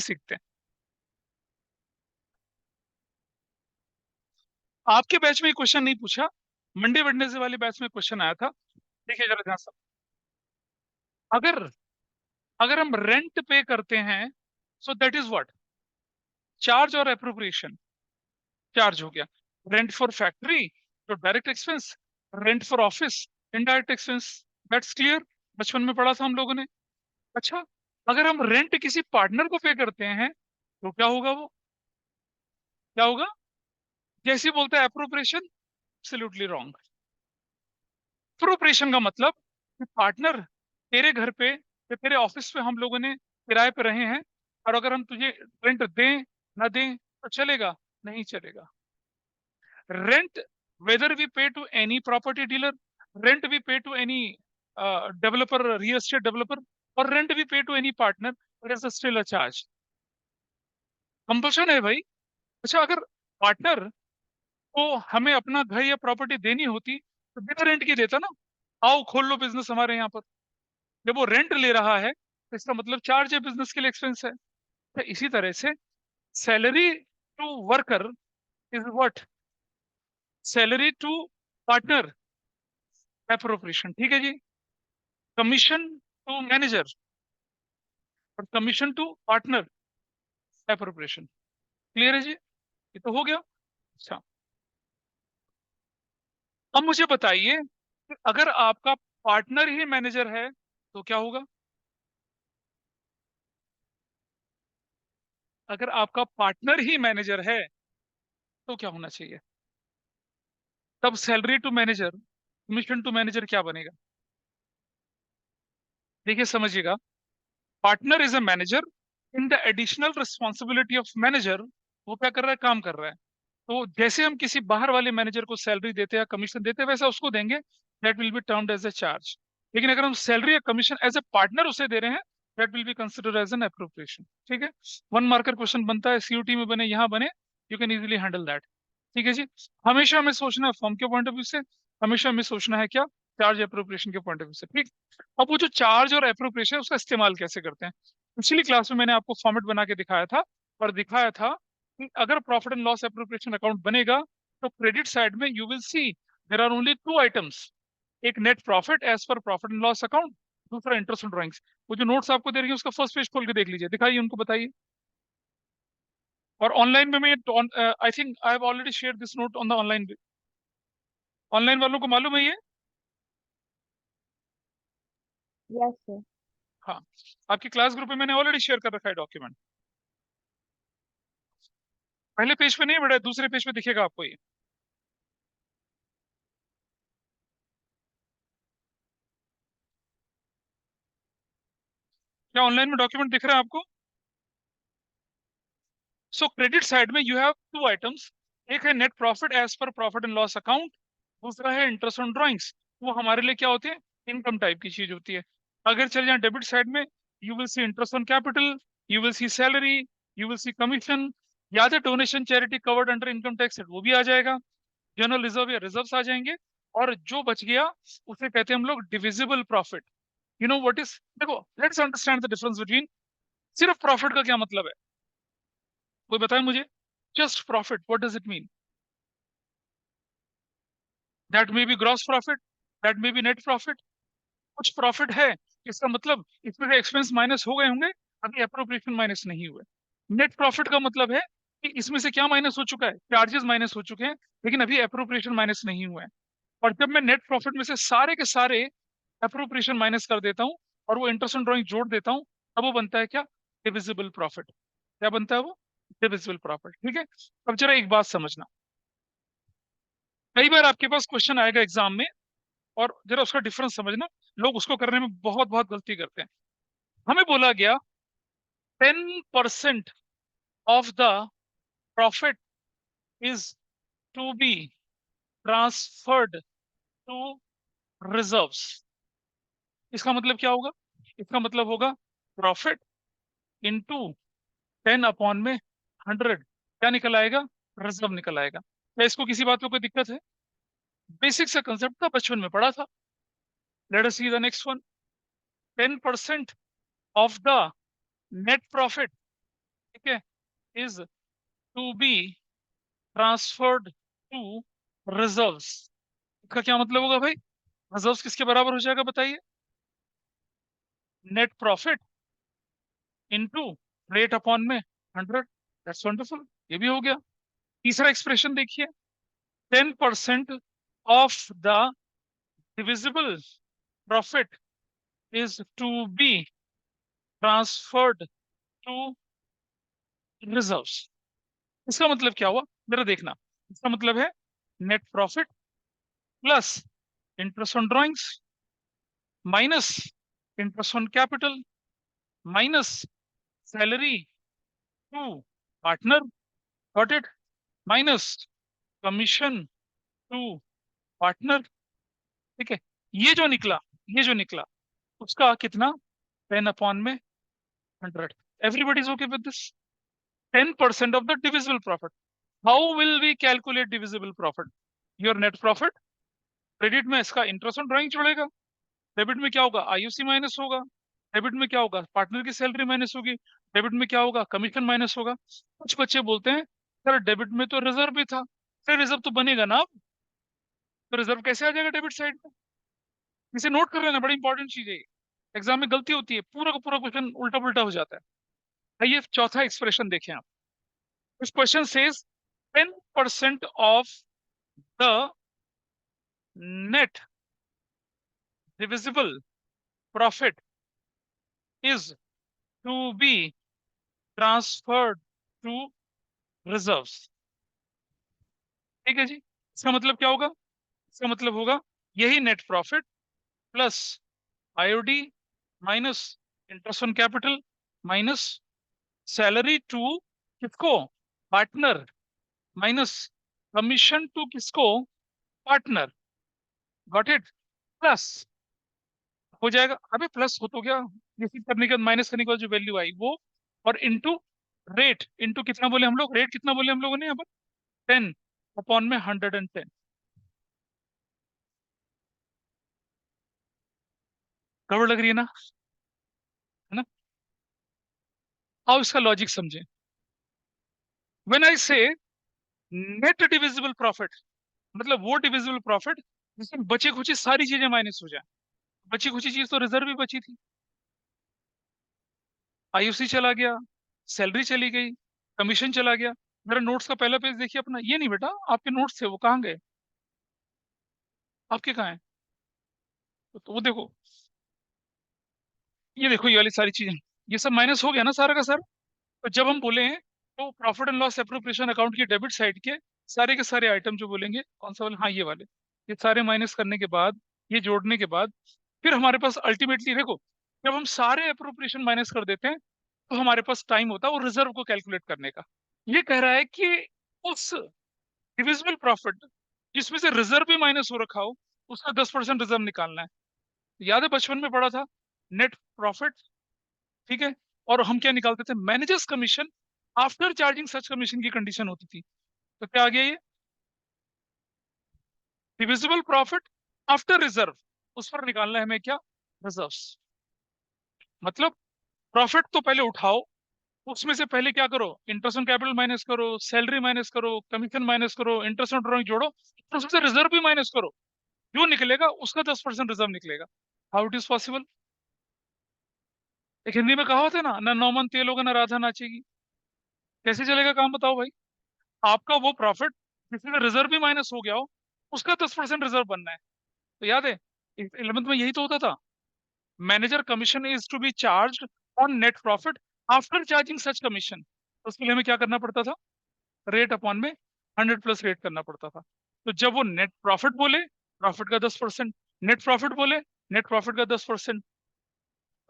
की सीखते हैं। आपके बैच में ये क्वेश्चन नहीं पूछा, मंडे वेडनेसडे वाले बैच में क्वेश्चन आया था। देखिए जरा ध्यान से, अगर अगर हम रेंट पे करते हैं, so that is what, charge और अप्रोप्रिएशन। चार्ज हो गया, रेंट फॉर फैक्ट्री तो direct expense, rent for office indirect expense. That's clear, बचपन में पढ़ा था हम लोगों ने। अच्छा, अगर हम रेंट किसी पार्टनर को पे करते हैं तो क्या होगा, वो क्या होगा? जैसे ही बोलते हैं अप्रोप्रिएशन, एब्सोल्युटली रॉन्ग। अप्रोप्रिएशन का मतलब कि पार्टनर तेरे घर पे या तेरे ऑफिस पे हम लोगों ने किराए पे रहे हैं, और अगर हम तुझे रेंट दें ना दें तो चलेगा, नहीं चलेगा। Rent, whether we pay to any property dealer, rent we pay to any developer, real estate developer, और rent we pay to any partner, it is still a charge. Compulsion है भाई। अच्छा, अगर पार्टनर को हमें अपना घर या प्रॉपर्टी देनी होती तो बिना रेंट की देता ना, आओ खोल लो बिजनेस हमारे यहाँ पर। जब वो रेंट ले रहा है तो इसका मतलब चार्ज है, बिजनेस के लिए एक्सपेंस है। तो इसी तरह से salary to worker is what, salary to partner appropriation, ठीक है जी। कमीशन टू मैनेजर और commission to partner appropriation. Clear है जी, ये तो हो गया। अच्छा, अब मुझे बताइए कि अगर आपका पार्टनर ही मैनेजर है तो क्या होगा? अगर आपका पार्टनर ही मैनेजर है तो क्या होना चाहिए? तब salary to manager, commission to manager क्या बनेगा? देखिए समझिएगा, partner is a manager, in the additional responsibility of manager, वो क्या कर रहा है, काम कर रहा है। तो जैसे हम किसी बाहर वाले मैनेजर को सैलरी देते हैं या कमीशन देते हैं वैसा उसको देंगे, that will be termed as a charge. लेकिन अगर हम सैलरी या कमीशन एज ए पार्टनर उसे दे रहे हैं, that will be consider as an appropriation. ठीक है, वन मार्कर क्वेश्चन बनता है, सीयूटी में बने, यहाँ बने, you can easily handle that. ठीक है जी, हमेशा हमें सोचना है फॉर्म के पॉइंट ऑफ व्यू से, हमेशा हमें सोचना है क्या, चार्ज अप्रोप्रिएशन के पॉइंट ऑफ व्यू से। ठीक, अब वो जो चार्ज और अप्रोप्रिएशन उसका इस्तेमाल कैसे करते हैं, पिछली क्लास में मैंने आपको फॉर्मेट बना के दिखाया था, और दिखाया था कि अगर profit and loss appropriation account बनेगा तो क्रेडिट साइड में you will see there are only two items, एक net profit as per profit and loss account, दूसरा इंटरेस्ट ऑन ड्राइंग्स। वो जो नोट्स आपको दे रही है उसका फर्स्ट पेज खोल के देख लीजिए, दिखाइए उनको, बताइए। और ऑनलाइन में मैं I think I have already share this note on the online, online वालों को मालूम है ये? Yes sir. हाँ, आपकी क्लास ग्रुप में मैंने ऑलरेडी शेयर कर रखा है डॉक्यूमेंट। पहले पेज पे नहीं बढ़ा है, दूसरे पेज पे दिखेगा आपको ये। क्या ऑनलाइन में डॉक्यूमेंट दिख रहा है आपको? सो क्रेडिट साइड में यू हैव टू आइटम्स, एक है net profit as per profit and loss account, दूसरा है इंटरेस्ट ऑन ड्राइंग्स। वो हमारे लिए क्या होते हैं, इनकम टाइप की चीज होती है। अगर चले जाए डेबिट साइड में, you will C interest on capital, you will C salary, you will C commission, या तो donation charity covered under income tax, वो भी आ जाएगा, जनरल रिजर्व या रिजर्व्स आ जाएंगे, और जो बच गया उसे कहते हैं हम लोग divisible profit. You know what is, देखो let's understand the difference between, सिर्फ प्रॉफिट का क्या मतलब है, कोई बताए मुझे? Just profit, what does it mean? That may be gross profit, that may be net profit. कुछ प्रॉफिट है, इसका मतलब इसमें से एक्सपेंस माइनस हो गए होंगे, अभी अप्रोप्रिएशन माइनस नहीं हुए। नेट प्रॉफिट का मतलब है कि इसमें से क्या माइनस हो चुका है, चार्जेस माइनस हो चुके हैं, लेकिन अभी अप्रोप्रिएशन माइनस नहीं हुए हैं। और जब मैं नेट प्रॉफिट में से सारे के सारे अप्रोप्रिएशन माइनस कर देता हूँ और वो इंटरेस्ट ऑन ड्राइंग जोड़ देता हूँ, तब वो बनता है क्या, डिविजिबल प्रॉफिट। क्या बनता है वो, डिविजिबल प्रॉफिट। ठीक है, अब जरा एक बात समझना, कई बार आपके पास क्वेश्चन आएगा एग्जाम में, और जरा उसका डिफरेंस समझना, लोग उसको करने में बहुत बहुत गलती करते हैं। हमें बोला गया 10% of the profit is to be transferred to reserves. इसका मतलब क्या होगा, इसका मतलब होगा प्रॉफिट इंटू 10 अपॉन में 100, क्या निकल आएगा, रिजर्व निकल आएगा। क्या इसको किसी बात पे कोई दिक्कत है? बेसिक सा कंसेप्ट था, बचपन में पढ़ा था। Let us see the next one, 10% of the net profit ठीक है, is to be transferred to reserves. इसका क्या मतलब होगा भाई? रिजर्व्स किसके बराबर हो जाएगा बताइए? Net profit into rate upon में 100। दैट्स वंडरफुल, ये भी हो गया। तीसरा एक्सप्रेशन देखिए, 10% of the divisible profit is to be transferred to reserves. इसका मतलब क्या हुआ मेरा देखना। इसका मतलब है net profit plus interest on drawings minus interest on capital minus salary to partner, got it, minus commission to partner. ठीक है, ये जो निकला, ये जो निकला उसका कितना? 10/100। Everybody is okay with this? 10% of the divisible profit. How will we calculate divisible profit? Your net profit, credit में इसका इंटरेस्ट ऑन ड्राइंग जोड़ेगा, डेबिट में क्या होगा? आईयूसी माइनस होगा, डेबिट में क्या होगा? पार्टनर की सैलरी माइनस होगी, डेबिट में क्या होगा? कमीशन माइनस होगा। कुछ बच्चे बोलते हैं सर डेबिट में तो रिजर्व भी था। सर रिजर्व तो बनेगा ना अब, तो रिजर्व कैसे आ जाएगा डेबिट साइड में? इसे नोट कर लेना, बड़ी इंपॉर्टेंट चीज है ये। एग्जाम में गलती होती है, पूरा का पूरा क्वेश्चन उल्टा पुल्टा हो जाता है। आइए चौथा एक्सप्रेशन देखें आप। इस question says 10% of the net divisible profit is to be transferred to reserves. ठीक है जी, इसका मतलब क्या होगा? इसका मतलब होगा यही net profit plus IOD minus interest on capital minus salary to किसको? पार्टनर, माइनस कमीशन टू किसको? पार्टनर, गॉट इट, प्लस हो जाएगा। अबे प्लस हो तो गया, रिसीव करने के बाद माइनस करने के बाद जो वैल्यू आई वो, और इनटू रेट, इनटू कितना बोले हम लोग? रेट कितना बोले हम लोगों ने यहाँ पर? 10/110। गड़बड़ लग रही है ना? है ना? आओ इसका लॉजिक समझें। व्हेन आई से नेट डिविजिबल प्रॉफिट, मतलब वो डिविजिबल प्रॉफिट जिसमें बची खुची सारी चीजें माइनस हो जाए। बची खुची चीज तो रिजर्व भी बची थी, आईयूसी चला गया, सैलरी चली गई, कमीशन चला गया। मेरा नोट्स का पहला पेज देखिए अपना, ये नहीं बेटा, आपके नोट्स थे वो कहाँ गए? आपके कहाँ हैं? तो वो देखो, ये देखो, ये वाली सारी चीजें, ये सब माइनस हो गया ना सारा का सारा। तो जब हम बोले हैं तो profit and loss appropriation account की डेबिट साइड के सारे आइटम जो बोलेंगे, कौन सा वाले? हाँ ये वाले, ये सारे माइनस करने के बाद, ये जोड़ने के बाद, फिर हमारे पास अल्टीमेटली देखो, जब हम सारे अप्रोप्रिएशन माइनस कर देते हैं तो हमारे पास टाइम होता है वो रिजर्व को कैलकुलेट करने का। ये कह रहा है कि उस डिविजिबल प्रॉफिट जिसमें से रिजर्व भी माइनस हो रखा हो, उसका 10% रिजर्व निकालना है। याद है बचपन में पढ़ा था, नेट प्रॉफिट, ठीक है, और हम क्या निकालते थे? Managers commission after charging such commission की कंडीशन होती थी। तो क्या आ गया ये? डिविजिबल प्रॉफिट आफ्टर रिजर्व, उस पर निकालना है हमें क्या? रिजर्व्स। मतलब प्रॉफिट तो पहले उठाओ, उसमें से पहले क्या करो? इंटरेस्ट ऑन कैपिटल माइनस करो, सैलरी माइनस करो, कमीशन माइनस करो, इंटरेस्ट ऑन ड्रॉइंग जोड़ो, और उसमें से रिजर्व भी माइनस करो। जो निकलेगा उसका 10% रिजर्व निकलेगा। How it is possible? एक हिंदी में कहावत है ना नौ मन तेल होगा ना राधा नाचेगी। कैसे चलेगा काम बताओ भाई? आपका वो प्रॉफिट जिसमें रिजर्व भी माइनस हो गया हो, उसका 10% रिजर्व बनना है। तो याद है 11th में यही तो होता था, manager commission is to be charge on net profit after charging such commission. तो उसके लिए हमें क्या करना पड़ता था? रेट अपॉन में 100 प्लस रेट करना पड़ता था। तो जब वो नेट प्रॉफिट बोले, प्रॉफिट का 10%, नेट प्रॉफिट बोले, नेट प्रॉफिट का 10%,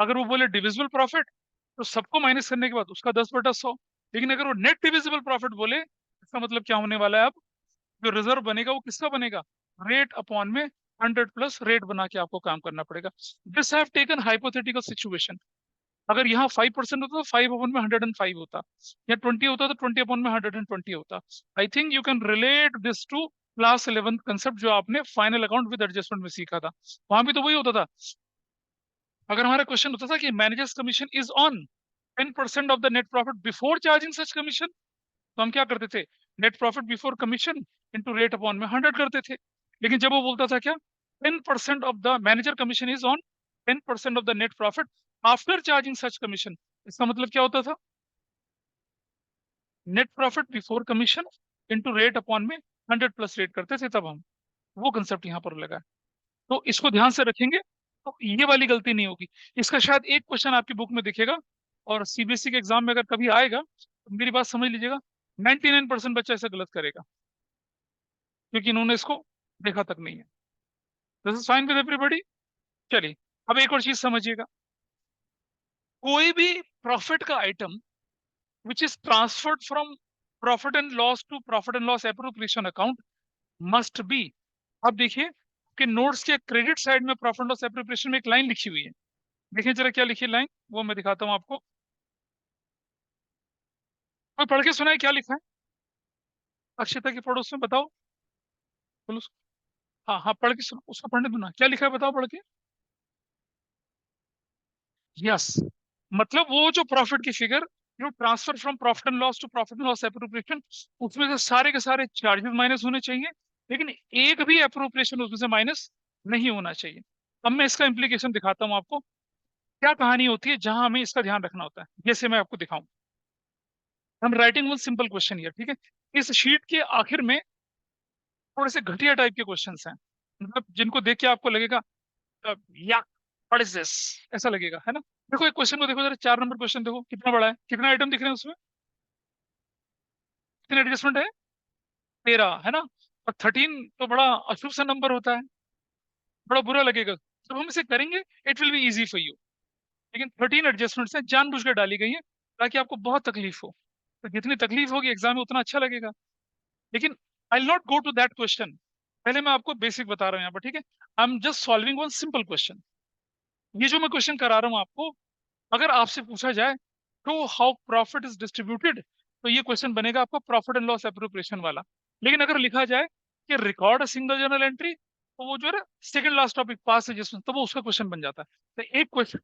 अगर वो बोले डिविजिबल प्रॉफिट तो सबको माइनस करने के बाद उसका 10/100। लेकिन अगर वो नेट डिविजिबल प्रॉफिट बोले, इसका मतलब क्या होने वाला है? अब जो रिजर्व बनेगा वो किसका बनेगा? रेट अपॉन में 100 प्लस रेट बना के आपको काम करना पड़ेगा। This have taken hypothetical situation. अगर यहाँ 5% होता तो 5/105 होता, या 20 होता तो 20/120 होता। I think you can relate this to class 11th concept जो आपने फाइनल अकाउंट विद एडजस्टमेंट में सीखा था। वहां भी तो वही होता था। अगर हमारा क्वेश्चन होता था कि managers commission is on 10% of the net profit before charging such commission, तो हम क्या करते थे, net profit before commission into rate upon में 100 करते थे। लेकिन जब वो बोलता था क्या, 10% of the manager commission is on 10% of the net profit after charging such commission, इसका मतलब क्या होता था, net profit before commission into rate upon में 100 प्लस रेट करते थे तब हम, वो कंसेप्ट यहाँ पर लगा है। तो इसको ध्यान से रखेंगे तो ये वाली गलती नहीं होगी। इसका शायद एक क्वेश्चन आपकी बुक में दिखेगा, और सीबीएसई के एग्जाम में अगर कभी आएगा तो मेरी बात समझ लीजिएगा, 99% बच्चा ऐसा गलत करेगा, क्योंकि इन्होंने इसको देखा तक नहीं है। This is fine with everybody. चलिए, अब एक और चीज समझिएगा, कोई भी प्रॉफिट का item which is transferred from profit and loss to profit and loss appropriation account must be, अब देखिए कि नोट्स के क्रेडिट साइड में प्रॉफिट लॉस एप्रोप्रिएशन में एक लाइन लिखी हुई है, देखिए जरा क्या लिखी है लाइन, वो मैं दिखाता हूँ आपको। कोई पढ़ के सुनाए क्या लिखा है, अक्षता के पढ़ो, उसमें बताओ, बोलो। हाँ हाँ, पढ़ के सुनो, उसको पढ़ने दो ना, क्या लिखा है बताओ पढ़ के। यस, मतलब वो जो प्रॉफिट की फिगर जो transfer from profit and loss to profit and loss appropriation, उसमें से सारे के सारे चार्जेस माइनस होने चाहिए, लेकिन एक भी एप्रोप्रिएशन उसमें से माइनस नहीं होना चाहिए। अब मैं इसका इम्प्लीकेशन दिखाता हूँ आपको, क्या कहानी होती है जहां हमें इसका ध्यान रखना होता है, जैसे मैं आपको दिखाऊं। हम writing one simple question here, ठीक है। इस शीट के आखिर में थोड़े से घटिया टाइप के क्वेश्चंस हैं, मतलब जिनको देख के आपको लगेगा या व्हाट इज दिस, ऐसा लगेगा, है ना। देखो एक क्वेश्चन को देखो जरा, 4 नंबर क्वेश्चन देखो कितना बड़ा है, कितना आइटम दिख रहे हैं उसमें, कितने एडजस्टमेंट है, 13, है ना। और 13 तो बड़ा अशुभ सा नंबर होता है, बड़ा बुरा लगेगा जब हम इसे करेंगे, it will be easy for you. लेकिन 13 एडजस्टमेंट्स हैं, जानबूझ कर डाली गई हैं ताकि आपको बहुत तकलीफ हो, तो जितनी तकलीफ होगी एग्जाम में उतना अच्छा लगेगा। लेकिन I not go to that question, पहले मैं आपको बेसिक बता रहा हूँ यहाँ पर, ठीक है। I am just solving one simple question. ये जो मैं क्वेश्चन करा रहा हूँ आपको, अगर आपसे पूछा जाए तो हाउ प्रॉफिट इज डिस्ट्रीब्यूटेड, तो ये क्वेश्चन बनेगा आपको प्रॉफिट एंड लॉस एप्रोप्रिएशन वाला। लेकिन अगर लिखा जाए कि record a single journal entry, तो वो जो है सेकंड लास्ट टॉपिक पास है जिसमें, तो वो उसका क्वेश्चन बन जाता है। तो एक क्वेश्चन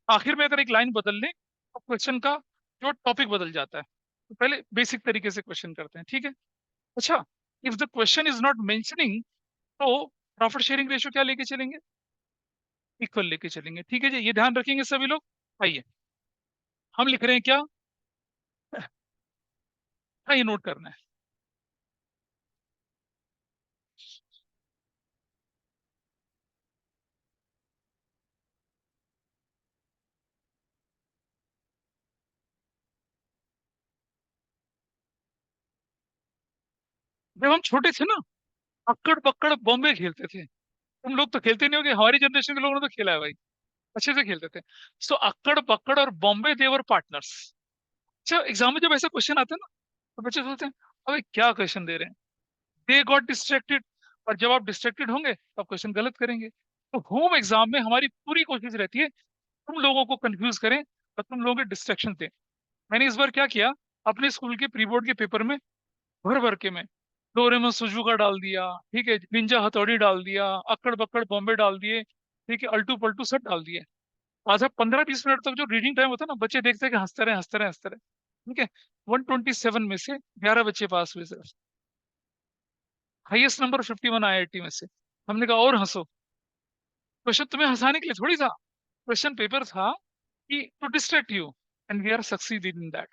आखिर में अगर एक लाइन बदल ले तो क्वेश्चन का जो टॉपिक बदल जाता है। तो पहले बेसिक तरीके से क्वेश्चन करते हैं, ठीक है। अच्छा, if the question is not mentioning, तो प्रॉफिट शेयरिंग रेशियो क्या लेके चलेंगे, इक्वल लेके चलेंगे, ठीक है जी, ये ध्यान रखेंगे सभी लोग। आइए, हम लिख रहे हैं क्या, हाँ ये नोट करना है। जब हम छोटे थे ना, अक्कड़ पक्कड़ बॉम्बे खेलते थे, तुम लोग तो खेलते नहीं होगे, हमारी जनरेशन के लोगों ने तो खेला है भाई, अच्छे से खेलते थे। सो अक्कड़ पक्कड़ और बॉम्बे देवर पार्टनर्स। अच्छा, एग्जाम में जब ऐसा क्वेश्चन आता है ना, तो बच्चे सोचते हैं अबे क्या क्वेश्चन दे रहे हैं, दे गॉट डिस्ट्रैक्टेड, और जब आप डिस्ट्रैक्टेड होंगे तो आप क्वेश्चन गलत करेंगे। तो होम एग्जाम में हमारी पूरी कोशिश रहती है तुम लोगों को कंफ्यूज करें और तुम लोगों के डिस्ट्रैक्शन दें। मैंने इस बार क्या किया, अपने स्कूल के प्री बोर्ड के पेपर में भर भर के मैं डोरेमोन सुजुका डाल दिया, ठीक है, निंजा हथौड़ी डाल दिया, अक्कड़ बक्कड़ बॉम्बे डाल दिए, ठीक है, अल्टू पल्टू सब डाल दिए। आधा 15-20 मिनट तक जो रीडिंग टाइम होता है ना, बच्चे देखते हैं कि हंसते रहे हंसते रहे हंसते रहे, ठीक है। 127 में से 11 बच्चे पास हुए सर, हाईएस्ट नंबर 51 आईआईटी में से। हमने कहा और हंसो, क्वेश्चन तुम्हें हंसाने के लिए थोड़ी था, क्वेश्चन पेपर था कि to distract you, and we are succeeded in that.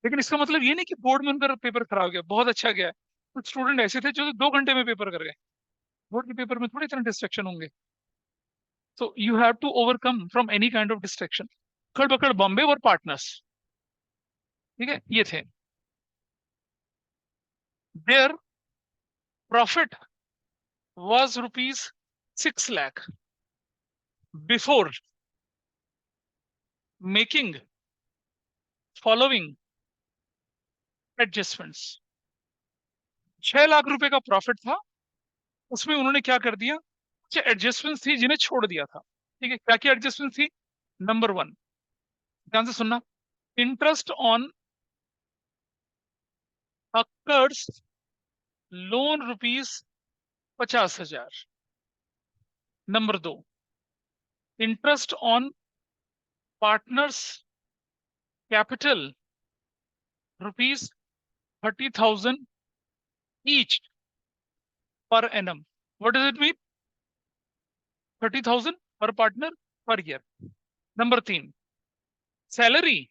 लेकिन इसका मतलब ये नहीं कि बोर्ड में उनका पेपर खराब गया, बहुत अच्छा गया। कुछ स्टूडेंट ऐसे थे जो 2 घंटे में पेपर कर गए, बोर्ड के पेपर में थोड़ी इतना डिस्ट्रैक्शन होंगे। So you have to overcome from any kind of distraction. खड़ पकड़ बॉम्बे और पार्टनर्स, ठीक है, ये थे। Their profit was rupees 6 lakh before making following adjustments। 6 lakh रुपए का प्रॉफिट था, उसमें उन्होंने क्या कर दिया, कुछ एडजस्टमेंट थी जिन्हें छोड़ दिया था, ठीक है। क्या क्या एडजस्टमेंट थी, नंबर 1, ध्यान से सुनना, interest on occurs loan rupees 50,000। Number 2, interest on partners capital ₹30,000 each per annum. What does it mean? 30,000 per partner per year. Number 3, salary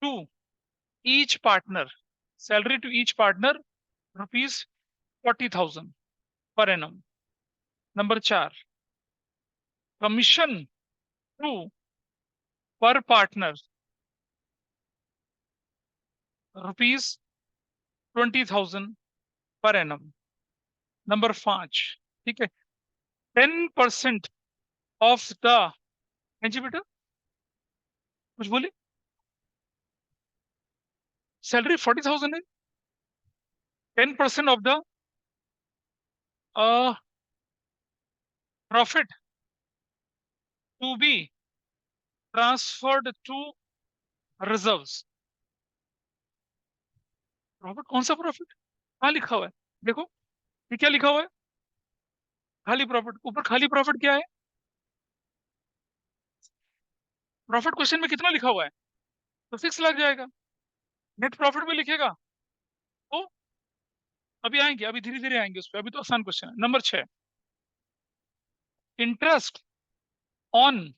to each partner. Salary to each partner rupees 40,000 per annum. Number 4, commission to per partner rupees 20,000 per annum. Number 5, ठीक है, 10% of the, हाँ जी बेटा कुछ बोले, salary 40,000 है, 10% of the profit to be transferred to reserves. Profit कौन सा profit, कहाँ लिखा हुआ है, देखो ये क्या लिखा हुआ है, खाली प्रॉफिट, ऊपर खाली प्रॉफिट क्या है, प्रॉफिट क्वेश्चन में कितना लिखा हुआ है, तो 6 लग जाएगा, नेट प्रॉफिट में लिखेगा तो अभी आएंगे, अभी धीरे धीरे आएंगे उस पर, अभी तो आसान क्वेश्चन है। Number 6, interest on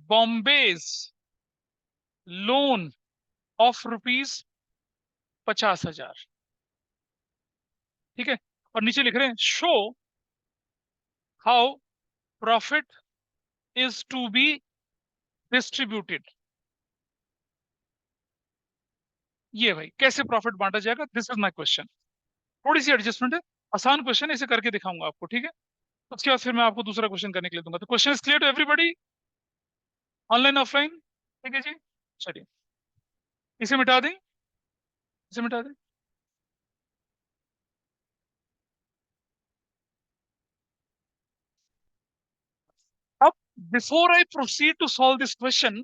Bombay's loan of ₹50,000, ठीक है, और नीचे लिख रहे हैं show how profit is to be distributed. ये भाई कैसे प्रॉफिट बांटा जाएगा, दिस इज माय क्वेश्चन। थोड़ी सी एडजस्टमेंट है, आसान क्वेश्चन है, इसे करके दिखाऊंगा आपको, ठीक है। उसके बाद फिर मैं आपको दूसरा क्वेश्चन करने के लिए दूंगा। तो question is clear to everybody, online offline, ठीक है जी। चलिए इसे मिटा दें, इसे मिटा दें। अब before I proceed to solve this question,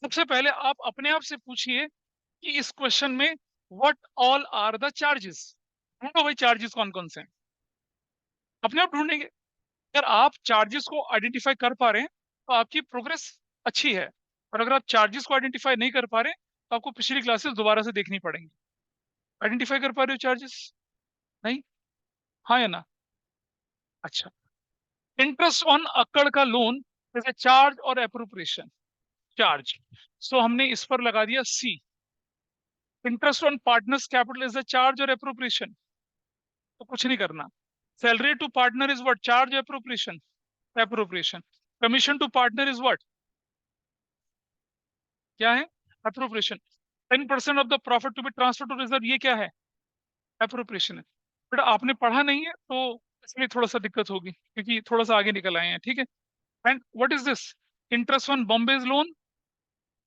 सबसे पहले आप अपने आप से पूछिए कि इस क्वेश्चन में what all are the charges. ढूंढो भाई चार्जेस कौन कौन से हैं, अपने आप ढूंढेंगे। अगर आप चार्जेस को आइडेंटिफाई कर पा रहे हैं तो आपकी प्रोग्रेस अच्छी है, और अगर आप चार्जेस को आइडेंटिफाई नहीं कर पा रहे तो आपको पिछली क्लासेस दोबारा से देखनी पड़ेंगी। आइडेंटिफाई कर पा रहे हो चार्जेस, नहीं, हाँ या ना, अच्छा। इंटरेस्ट ऑन अक्कड़ का लोन जैसे चार्ज और एप्रोप्रिएशन, चार्ज, सो हमने इस पर लगा दिया सी। Interest on partners capital is the charge और एप्रोप्रिएशन, तो कुछ नहीं करना। Salary to partner is what, charge appropriation, appropriation. Commission to partner is what, क्या है, appropriation. 10% of the profit to be transfer to reserve, ये क्या है, एप्रोप्रिएशन है। बट आपने पढ़ा नहीं है तो इसलिए थोड़ा सा दिक्कत होगी, क्योंकि थोड़ा सा आगे निकल आए हैं, ठीक है। And what is this, interest on Bombay's loan,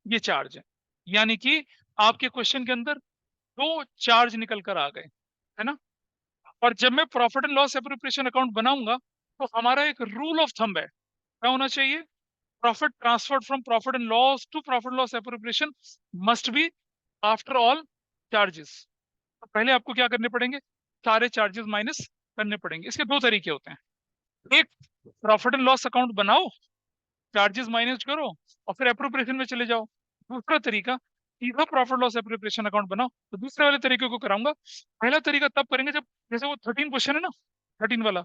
ये चार्ज है। यानी कि आपके क्वेश्चन के अंदर दो चार्ज निकल कर आ गए, है ना। और जब मैं profit and loss appropriation account बनाऊंगा तो हमारा एक रूल ऑफ थंब है, क्या होना चाहिए, profit transferred from profit and loss to profit and loss appropriation must be after all charges। तो पहले आपको क्या करने पड़ेंगे, सारे चार्जेस माइनस करने पड़ेंगे। इसके दो तरीके होते हैं, एक प्रॉफिट एंड लॉस अकाउंट बनाओ, चार्जेस माइनस करो और फिर एप्रोप्रिएशन में चले जाओ। दूसरा तरीका, सीधा प्रॉफिट लॉस एप्रोप्रिएशन अकाउंट बनाओ। तो दूसरे वाले तरीके को कराऊंगा, पहला तरीका तब करेंगे जब, जैसे वो 13 क्वेश्चन है ना, 13 वाला,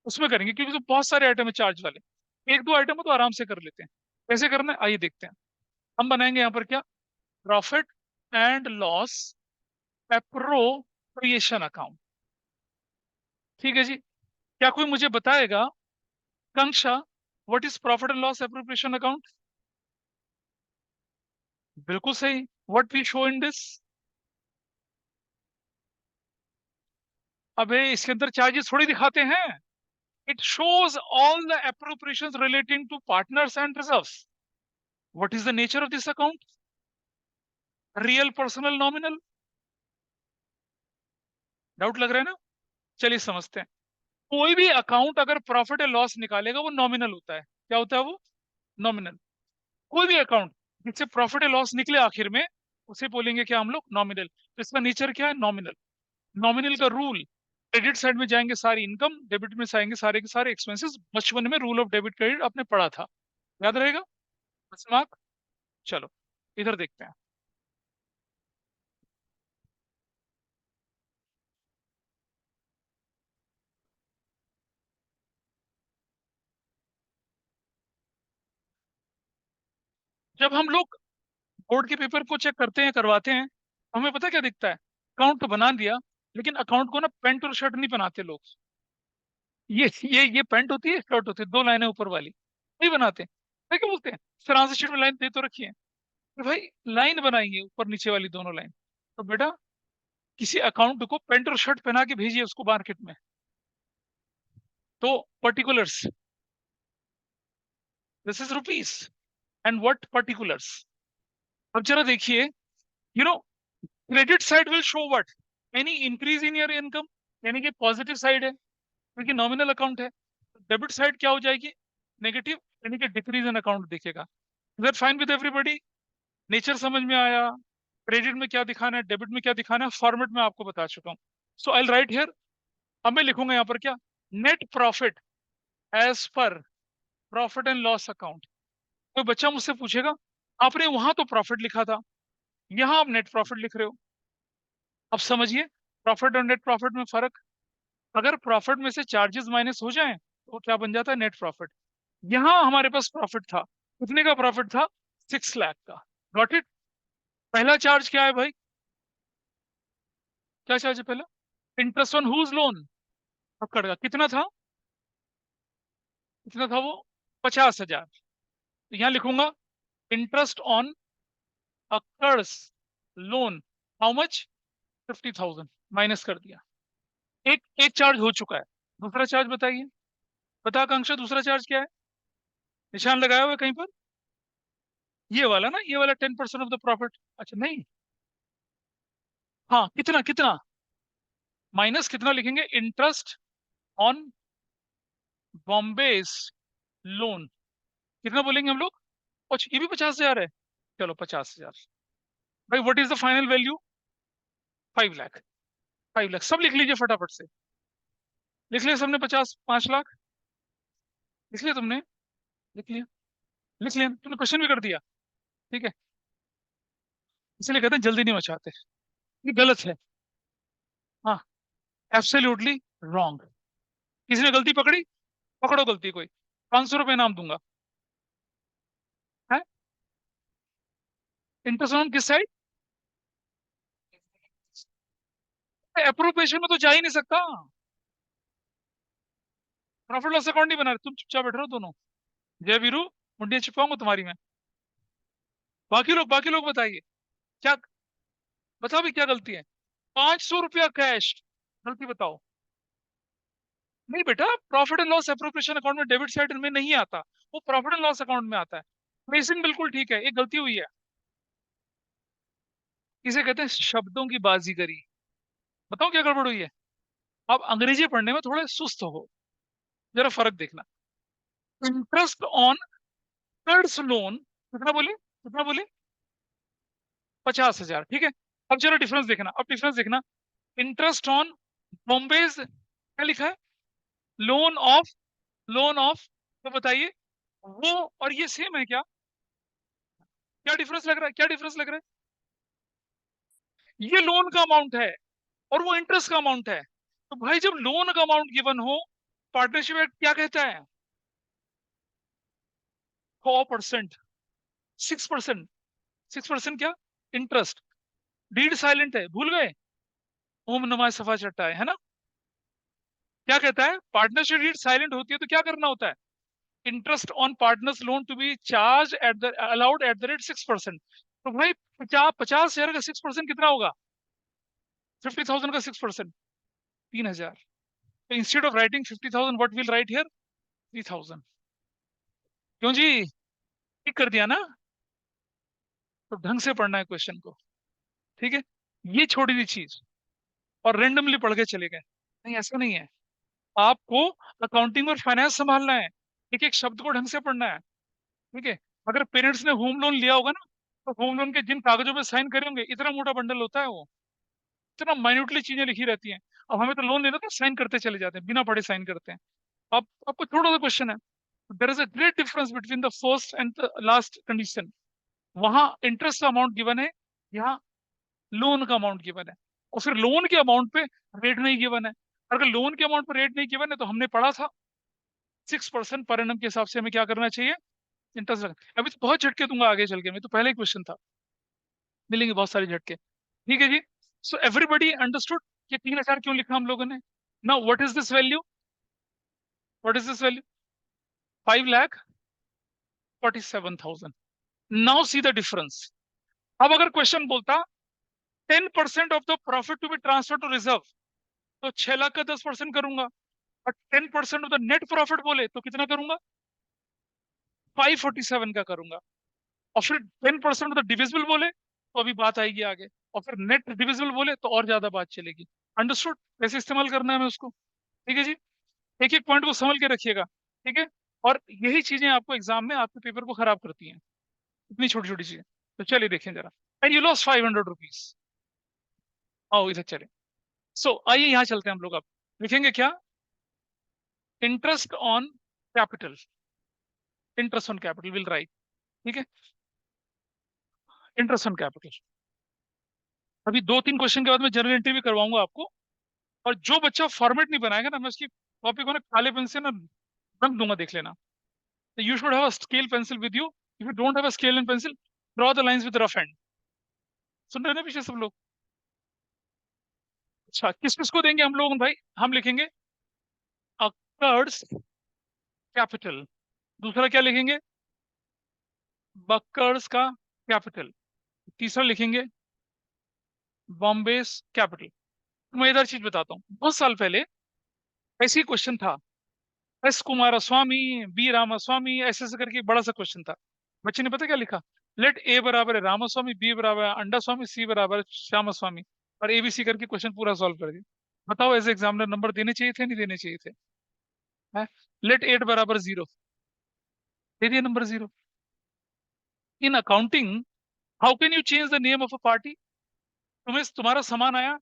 उसमें करेंगे, क्योंकि तो बहुत सारे आइटम है चार्ज वाले, एक दो आइटम है तो आराम से कर लेते हैं। कैसे करना है आइए देखते हैं। हम बनाएंगे यहाँ पर क्या, profit and loss appropriation account, ठीक है जी। क्या कोई मुझे बताएगा, कंक्षा, what is profit and loss appropriation account, बिल्कुल सही, what we show in this, अबे इसके अंदर चार्जेस थोड़ी दिखाते हैं, it shows all the appropriations relating to partners and reserves. What is the nature of this account, real, personal, nominal, doubt लग रहा है ना, चलिए समझते हैं। कोई भी अकाउंट अगर प्रॉफिट एंड लॉस निकालेगा वो नॉमिनल होता है, क्या होता है वो, नॉमिनल। कोई भी अकाउंट जिससे प्रॉफिट एंड लॉस निकले आखिर में, उसे बोलेंगे क्या हम लोग, नॉमिनल। तो इसका नेचर क्या है, नॉमिनल। नॉमिनल का रूल, क्रेडिट साइड में जाएंगे सारी इनकम, डेबिट में आएंगे सारे के सारे एक्सपेंसेस। बचपन में रूल ऑफ डेबिट क्रेडिट आपने पढ़ा था, याद रहेगा, बस मार्क। चलो इधर देखते हैं। जब हम लोग बोर्ड के पेपर को चेक करते हैं, करवाते हैं, तो हमें पता क्या दिखता है? अकाउंट तो बना दिया, लेकिन अकाउंट को ना पैंट और शर्ट नहीं बनाते लोग। ये पैंट होती है, शर्ट होती है, दो लाइनें ऊपर वाली, नहीं बनाते। फिर क्या बोलते हैं? सर आंसर शीट में लाइन दे तो रखी है। तो भाई लाइन बनाइए, ऊपर नीचे वाली दोनों लाइन। तो बेटा किसी अकाउंट को पैंट और शर्ट पहना के भेजिए उसको मार्केट में। तो particulars, this is rupees, and what particulars. अब जरा देखिए, you know, credit side will show what? Any increase in your income, यानी कि पॉजिटिव साइड है, क्योंकि नॉमिनल अकाउंट है। डेबिट साइड क्या हो जाएगी? नेगेटिव, यानी कि डिक्रीज इन अकाउंट दिखेगा। Is that fine with everybody? Nature समझ में आया? क्रेडिट में क्या दिखाना है, डेबिट में क्या दिखाना है, फॉर्मेट में आपको बता चुका हूँ। सो आई राइट हियर, अब मैं लिखूंगा यहाँ पर क्या? Net profit as per profit and loss account. कोई बच्चा मुझसे पूछेगा, आपने वहां तो प्रॉफिट लिखा था, यहाँ आप नेट प्रॉफिट लिख रहे हो। अब समझिए प्रॉफिट और नेट प्रॉफिट में फर्क। अगर प्रॉफिट में से चार्जेस माइनस हो जाएं तो क्या बन जाता है? Net profit. यहाँ हमारे पास प्रॉफिट था, कितने का प्रॉफिट था? 6 लाख का। Got it? पहला चार्ज क्या है भाई? क्या चार्ज है पहला? Interest on whose loan? पकड़ का कितना था? कितना था वो? 50,000। तो यहाँ लिखूंगा interest on occurs loan, how much? 50,000। Minus कर दिया। एक एक चार्ज हो चुका है। दूसरा चार्ज बताइए, बता आकांक्षा, दूसरा चार्ज क्या है? निशान लगाया हुआ है कहीं पर? ये वाला ना, ये वाला 10% ऑफ द प्रॉफिट। अच्छा नहीं, हाँ, कितना कितना? माइनस कितना लिखेंगे? Interest on Bombay's loan. कितना बोलेंगे हम लोग? अच्छा ये भी 50,000 है। चलो 50,000। भाई what is the final value? 5 lakh. 5 lakh सब लिख लीजिए फटाफट से। लिख लिया सबने? 5 लाख लिख लिया तुमने? लिख लिया? लिख लिया तुमने? क्वेश्चन भी कर दिया? ठीक है, इसलिए कहते हैं जल्दी नहीं मचाते। ये गलत है। हाँ, एब्सोल्युटली रॉन्ग। किसी ने गलती पकड़ी? पकड़ो गलती कोई, 500 रुपये इनाम दूंगा। है? इंटरेस्ट ऑन किस साइड? अप्रोप्रिएशन में तो जा ही नहीं सकता। प्रॉफिट लॉस अकाउंट नहीं बना रहे तुम, चुपचाप बैठ रहे हो दोनों। जय वीरू, मुंडिया छिपाऊंगा तुम्हारी मैं। बाकी लोग बताइए क्या? बताओ भी क्या गलती है? 500 रुपया कैश, गलती बताओ। नहीं बेटा, profit and loss appropriation account में डेबिट साइड में नहीं आता, वो प्रॉफिट एंड लॉस अकाउंट में आता है। ट्रेसिंग बिल्कुल ठीक है, एक गलती हुई है। इसे कहते हैं शब्दों की बाजीगरी। बताओ क्या गड़बड़ हुई है? आप अंग्रेजी पढ़ने में थोड़े सुस्त हो, जरा फर्क देखना। इंटरेस्ट ऑन कर्ज लोन, कितना बोले? कितना बोले? 50,000, ठीक है। अब जरा डिफरेंस देखना, अब डिफरेंस देखना। इंटरेस्ट ऑन बॉम्बे क्या लिखा है? लोन ऑफ, लोन ऑफ, तो बताइए वो और ये सेम है क्या? क्या डिफरेंस लग रहा है? क्या डिफरेंस लग रहा है? ये लोन का अमाउंट है और वो इंटरेस्ट का अमाउंट है। तो भाई जब लोन का अमाउंट गिवन हो, पार्टनरशिप एक्ट क्या कहता है? 4%, 6%। 6% क्या? इंटरेस्ट। डीड साइलेंट है, भूल गए? ओम नमः सफा चट्टा है ना? क्या कहता है? पार्टनरशिप डीड साइलेंट होती है तो क्या करना होता है? Interest on partners loan to be charge at the allowed at the rate 6%। तो भाई 50,000 का 6% कितना होगा? 50,000 का 6%, 3,000। तो instead of writing 50,000 what will write here? 3,000। क्यों जी? ठीक कर दिया ना? तो ढंग से पढ़ना है क्वेश्चन को, ठीक है। ये छोटी सी चीज और रेंडमली पढ़ के चले गए, नहीं ऐसा नहीं है। आपको अकाउंटिंग और फाइनेंस संभालना है, एक एक शब्द को ढंग से पढ़ना है, ठीक है। अगर पेरेंट्स ने होम लोन लिया होगा ना, तो होम लोन के जिन कागजों पे साइन करे होंगे, इतना मोटा बंडल होता है वो, इतना माइन्यूटली चीजें लिखी रहती हैं। अब हमें तो लोन लेना, तो साइन करते चले जाते हैं, बिना पढ़े साइन करते हैं। अब आपको थोड़ा सा क्वेश्चन है, there is a great difference between the first and the last condition. वहां इंटरेस्ट का अमाउंट गिवन है, यहाँ लोन का अमाउंट गिवन है, और फिर लोन के अमाउंट पे रेट नहीं गिवन है। अगर लोन के अमाउंट पर रेट नहीं गिवन है तो हमने पढ़ा था 6% पर एनम के हिसाब से हमें क्या करना चाहिए, इंटरेस्ट। अभी तो बहुत झटके दूंगा आगे चल के, मैं तो पहले ही क्वेश्चन था, मिलेंगे बहुत सारे झटके। ठीक है जी। सो एवरीबडी अंडरस्टूड कि 3,000 क्यों लिखा हम लोगों ने। Now what is this value, what is this value, 5,47,000। Now see the difference. अब अगर क्वेश्चन बोलता 10% of the profit to be transfer to reserve, तो 6 लाख का 10% करूंगा। और 10% ऑफ द नेट प्रॉफिट बोले तो कितना करूंगा, 547 का करूंगा। और फिर 10% ऑफ द डिविजिबल बोले तो अभी बात आएगी आगे, और फिर नेट डिविजिबल बोले तो और ज्यादा बात चलेगी। अंडरस्टूड कैसे इस्तेमाल करना है हमें उसको। ठीक है जी। एक एक पॉइंट को समझ के रखिएगा। ठीक है। और यही चीजें आपको एग्जाम में आपके पेपर को खराब करती हैं, इतनी छोटी छोटी चीजें। तो चलिए देखें जरा। And you loss 500 rupees. आओ इधर चले। सो आइए यहाँ चलते हैं हम लोग। अब लिखेंगे क्या, interest on capital, interest on capital will write. ठीक है, इंटरेस्ट ऑन कैपिटल। अभी 2-3 क्वेश्चन के बाद मैं जनरल एंट्री भी करवाऊंगा आपको। और जो बच्चा फॉर्मेट नहीं बनाएगा ना, मैं उसकी कॉपी को ना काले पेन से ना रंग दूंगा, देख लेना। तो you should have a scale pencil with you. If you don't have a scale and pencil, draw the lines with rough and. सुन रहे हैं ना पीछे सब लोग। अच्छा, किस किस को देंगे हम लोग भाई, हम लिखेंगे अकर्स कैपिटल। दूसरा क्या लिखेंगे, बकर्स का कैपिटल। तीसरा लिखेंगे बॉम्बे कैपिटल। मैं इधर चीज बताता हूँ, बहुत साल पहले ऐसे ही क्वेश्चन था। एस कुमार स्वामी, बी रामास्वामी, ऐसे ऐसे करके एक बड़ा सा क्वेश्चन था। बच्चे ने पता क्या लिखा, लेट ए बराबर है रामास्वामी, बी बराबर है अंडा स्वामी, सी बराबर है श्यामा स्वामी, और एबीसी करके क्वेश्चन पूरा सॉल्व कर दिया। बताओ एज एग्जामिनर नंबर देने चाहिए थे नहीं देने चाहिए थे। लेट 8 बराबर 0, दे दिया number 0। In accounting how can you change the name of a party. तुम्हें तुम्हारा सामान आया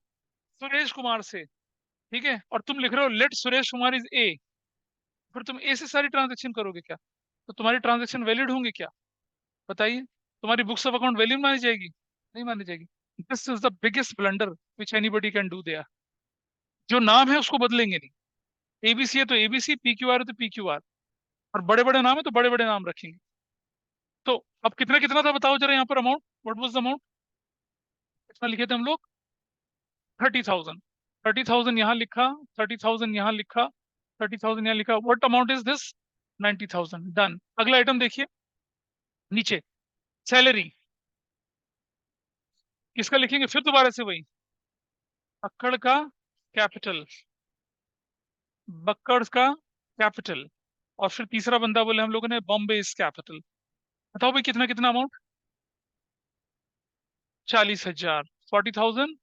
सुरेश कुमार से, ठीक है, और तुम लिख रहे हो let Suresh Kumar is A, फिर तुम ए से सारी ट्रांजेक्शन करोगे क्या, तो तुम्हारी ट्रांजेक्शन वैलिड होंगे क्या, बताइए। तुम्हारी बुक्स ऑफ अकाउंट वैलिड मानी जाएगी, नहीं मानी जाएगी। This is the biggest blunder which anybody can do their. जो नाम है उसको बदलेंगे नहीं। एबीसी है तो एबीसी, पी क्यू आर है तो पी क्यू आर, और बड़े बड़े नाम है तो बड़े बड़े नाम रखेंगे। तो अब कितना कितना था बताओ जरा यहाँ पर amount, what was the amount, कितना लिखे थे हम लोग, 30,000। 30,000 यहाँ लिखा, 30,000 यहाँ लिखा, 30,000 यहाँ लिखा। What amount is this, 90,000। Done. अगला आइटम देखिए नीचे, सैलरी। किसका लिखेंगे, फिर दोबारा से वही, अक्कड़ का कैपिटल, बक्कड़ का कैपिटल, और फिर तीसरा बंदा बोले हम लोगों ने बॉम्बे इज कैपिटल। बताओ भाई कितना कितना अमाउंट, 40,000, 40,000,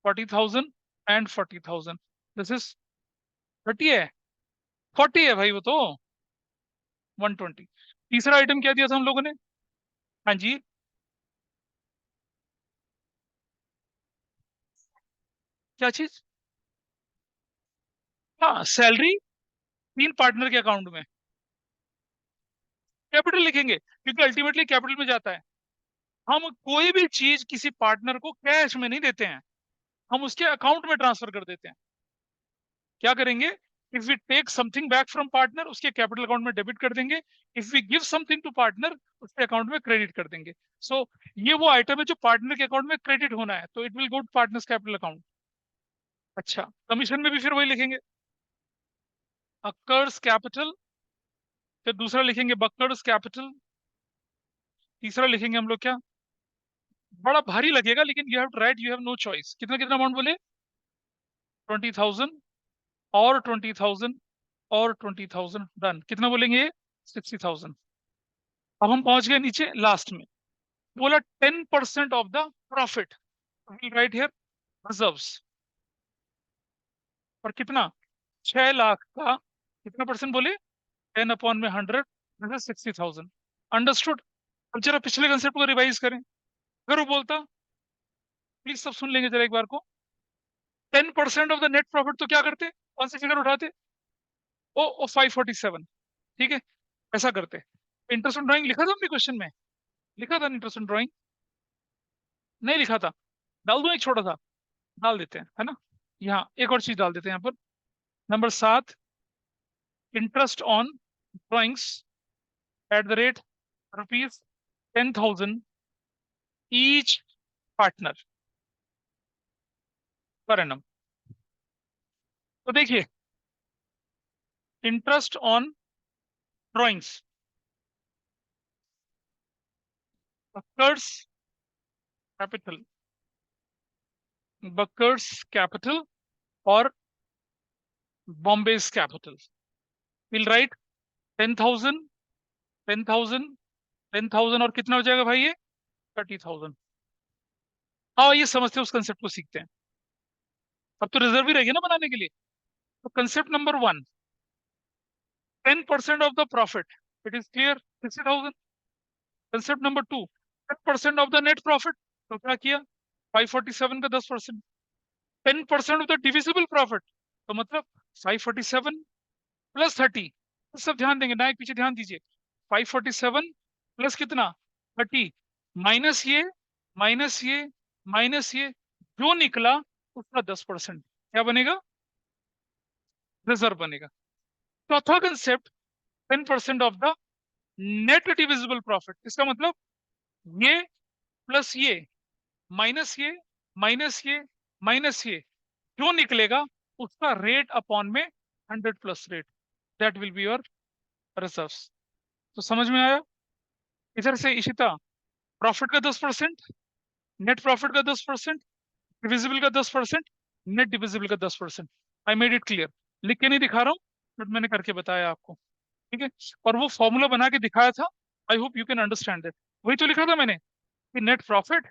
40,000 एंड 40,000। दिस इज 30 है, 40 है भाई वो तो, 120। तीसरा आइटम क्या दिया था हम लोगों ने, हाँ जी, क्या चीज, हाँ सैलरी, 3 पार्टनर के अकाउंट में कैपिटल लिखेंगे, क्योंकि अल्टीमेटली कैपिटल में जाता है। हम कोई भी चीज किसी पार्टनर को कैश में नहीं देते हैं, हम उसके अकाउंट में ट्रांसफर कर देते हैं। क्या करेंगे, if we take something back from partner, उसके कैपिटल अकाउंट में डेबिट कर देंगे। If we give something to partner, उसके अकाउंट में क्रेडिट कर देंगे। सो ये वो आइटम है जो पार्टनर के अकाउंट में क्रेडिट होना है, तो it will go to partners capital account. अच्छा, कमीशन में भी फिर वही लिखेंगे, अक्कर्स कैपिटल, फिर दूसरा लिखेंगे बक्कर्स कैपिटल, तीसरा लिखेंगे हम लोग क्या, बड़ा भारी लगेगा लेकिन you have to write, you have no choice. कितना कितना अमाउंट बोले, 20,000 और 20,000 और 20,000। डन। कितना बोलेंगे, 60,000। अब हम पहुंच गए नीचे लास्ट में, बोला 10% of the profit will write here reserves. और कितना, 6 लाख का कितना परसेंट बोले, 10/100, 60,000। अंडरस्टूड। अब जरा पिछले कंसेप्ट को रिवाइज करें। अगर वो बोलता, प्लीज सब सुन लेंगे जरा एक बार को, 10% ऑफ द नेट प्रॉफिट, तो क्या करते, कौन सी फिगर उठाते, ओ 547। ठीक है, ऐसा करते। इंटरेस्ट ऑन ड्राइंग लिखा था हमने क्वेश्चन में, लिखा था इंटरेस्ट ऑन ड्राइंग? नहीं लिखा था? डाल दूं एक छोटा सा? डाल देते हैं, है ना। यहाँ एक और चीज डाल देते हैं यहाँ पर। Number 7, interest on drawings at the rate ₹10,000 each partner per annum. तो देखिए, interest on drawings Baker's capital, Baker's capital और बॉम्बे कैपिटल विल राइट 10,000, 10,000, 10,000 और कितना हो जाएगा भाई ये? 30,000। हाँ, ये समझते हैं, उस कंसेप्ट को सीखते हैं। अब तो रिजर्व ही रहेगी ना बनाने के लिए। तो concept number 1, 10% of the profit, it is clear, 60,000। Concept number 2, 10% of the net profit, तो क्या किया? 547 का 10%। 10% ऑफ द डिविजिबल प्रॉफिट, तो मतलब 547 प्लस 30। सब ध्यान देंगे ना, एक पीछे ध्यान दीजिए। 547 प्लस कितना? 30, माइनस ये, माइनस ये, माइनस ये, जो निकला उसका 10% क्या बनेगा? रिजर्व बनेगा। चौथा concept, 10% of the net divisible profit, इसका मतलब ये प्लस ये माइनस ये माइनस ये माइनस ये, जो निकलेगा उसका रेट अपॉन में 100 plus rate, that will be your reserves. तो समझ में आया? इधर से इशिता, प्रॉफिट का 10%, नेट प्रॉफिट का 10%, डिविजिबल का 10%, नेट डिविजिबल का 10%। I made it clear. लिख के नहीं दिखा रहा हूँ, बट मैंने करके बताया आपको, ठीक है। और वो फॉर्मूला बना के दिखाया था। I hope you can understand that. वही तो लिखा था मैंने कि net profit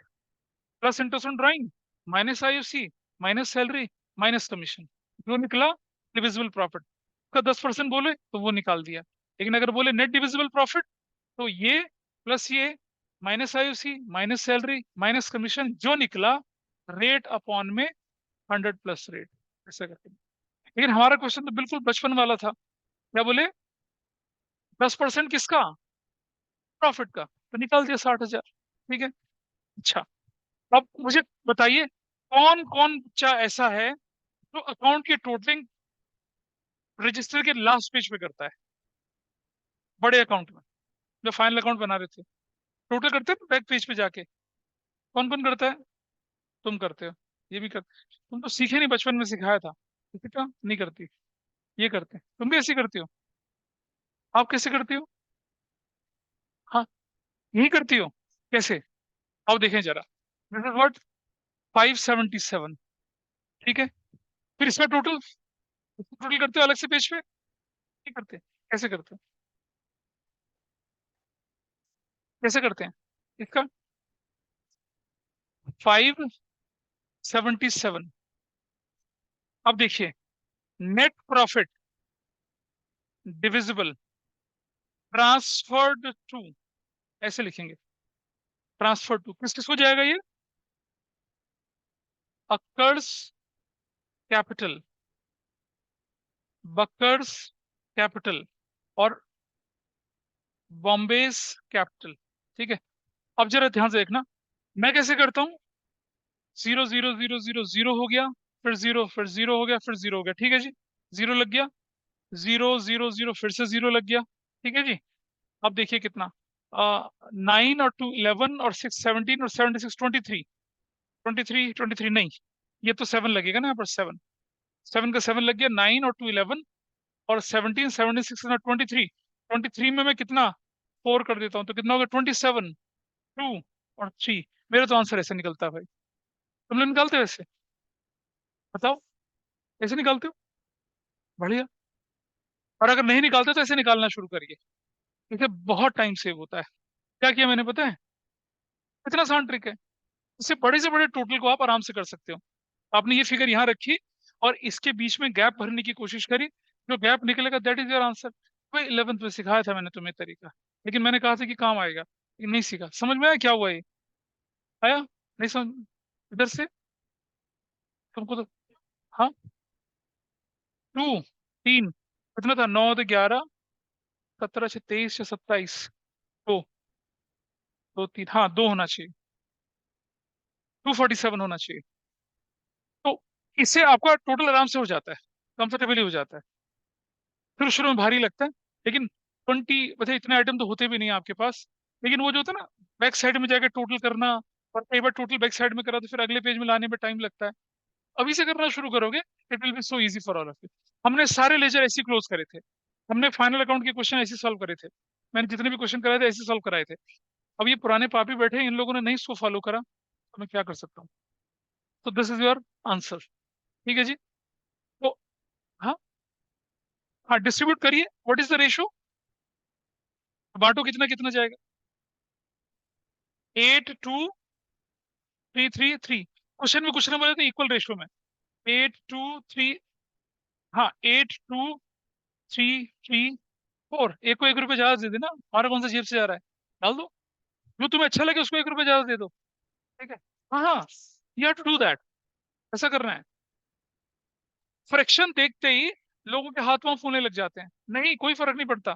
plus interest on drawing minus IUC minus salary minus commission, जो निकला डिविजिबल प्रॉफिट का 10% बोले तो वो निकाल दिया। लेकिन अगर बोले नेट डिविजिबल प्रॉफिट, तो ये प्लस ये minus IUC minus salary minus commission, जो निकला रेट अपॉन में 100 प्लस रेट, ऐसा करके। लेकिन हमारा क्वेश्चन तो बिल्कुल बचपन वाला था। क्या बोले? 10% किसका? प्रॉफिट का, तो निकाल दिया 60,000। ठीक है। अच्छा, अब मुझे बताइए, कौन कौन बच्चा ऐसा है जो अकाउंट की टोटलिंग रजिस्टर के लास्ट पेज पे करता है, बड़े अकाउंट में, जो फाइनल अकाउंट बना रहे थे, टोटल करते हैं बैक पेज पे जाके। कौन कौन करता है? तुम करते हो, ये भी कर, तुम तो सीखे नहीं, बचपन में सिखाया था, किसी का नहीं करती, ये करते हैं। तुम भी ऐसी करती हो? आप कैसे करती हो? हाँ, यही करती हो। कैसे? आओ देखें जरा। This is what, 577। ठीक है। फिर इसका टोटल, टोटल करते हो अलग से पेज पे, नहीं करते? कैसे करते हो? कैसे करते हैं इसका? 577। अब देखिए, net profit divisible transferred to, ऐसे लिखेंगे, ट्रांसफर टू किस किस को जाएगा ये? अक्कर्स कैपिटल, बकर्स कैपिटल और बॉम्बेज कैपिटल। ठीक है। अब जरा ध्यान से देखना, मैं कैसे करता हूँ। 0 0 0 0 0 हो गया, फिर जीरो, फिर जीरो हो गया, फिर जीरो हो गया, ठीक है जी। जीरो लग गया, 0 0 0 फिर से जीरो लग गया, ठीक है जी। अब देखिए कितना, 9 और 2 11 और 6 17 और 76 23, 23 23 नहीं, ये तो 7 लगेगा ना यहाँ पर, 7, 7 का 7 लग गया, 9 और 2 11 और 17 76 और 23, 23 में मैं कितना 4 कर देता हूँ, तो कितना होगा? 27, 2 और 3। मेरा तो आंसर ऐसे निकलता है भाई। तुम लोग निकालते हो ऐसे? बताओ, ऐसे निकालते हो? बढ़िया। और अगर नहीं निकालते तो ऐसे निकालना शुरू करिए, इसे बहुत टाइम सेव होता है। क्या किया मैंने पता है? इतना आसान ट्रिक है। इससे बड़े से बड़े टोटल को आप आराम से कर सकते हो। आपने ये फिगर यहाँ रखी और इसके बीच में गैप भरने की कोशिश करी, जो गैप निकलेगा दैट इज योर आंसर। वही 11th में सिखाया था मैंने तुम्हें तरीका, लेकिन मैंने कहा था कि काम आएगा, लेकिन नहीं सीखा। समझ में आया क्या हुआ ये? आया नहीं समझ? इधर से तुमको तो, हाँ, 2 3 कितना था? 9 तो 11, 17 से 23 से 27, 2, दो तीन, हाँ, दो होना चाहिए, 247 होना चाहिए। तो इससे आपका टोटल आराम से हो जाता है, कंफर्टेबली हो जाता है। शुरू शुरू में भारी लगता है, लेकिन 20, मतलब इतने आइटम तो होते भी नहीं है आपके पास। लेकिन वो जो होता है ना, बैक साइड में जाकर टोटल करना, और कई बार टोटल बैक साइड में करा तो फिर अगले पेज में लाने में टाइम लगता है। अभी से करना शुरू करोगे, it will be so easy for all of you. हमने सारे लेजर ऐसे क्लोज करे थे, हमने फाइनल अकाउंट के क्वेश्चन ऐसे सॉल्व करे थे, मैंने जितने भी क्वेश्चन कराए थे ऐसे सॉल्व कराए थे। अब ये पुराने पापी बैठे हैं, इन लोगों ने नहीं इसको फॉलो करा, तो मैं क्या कर सकता हूँ। तो दिस इज योर आंसर। ठीक है जी। तो हाँ, हाँ, डिस्ट्रीब्यूट करिए। व्हाट इज द रेशियो, बांटो, कितना कितना जाएगा। 8 2 3 3 3, क्वेश्चन में कुछ ना बोले तो इक्वल रेशियो में। 8 2 3, हाँ, 8 2 3 3 4। एक को 1 रुपये ज्यादा दे देना, हमारा कौन सा जेब से जा रहा है, डाल दो। जो तुम्हें अच्छा लगे उसको 1 रुपये ज्यादा दे दो। ठीक है। हाँ हाँ, you have to do that, ऐसा करना है। फ्रैक्शन देखते ही लोगों के हाथ पांव फूलने लग जाते हैं, नहीं कोई फर्क नहीं पड़ता।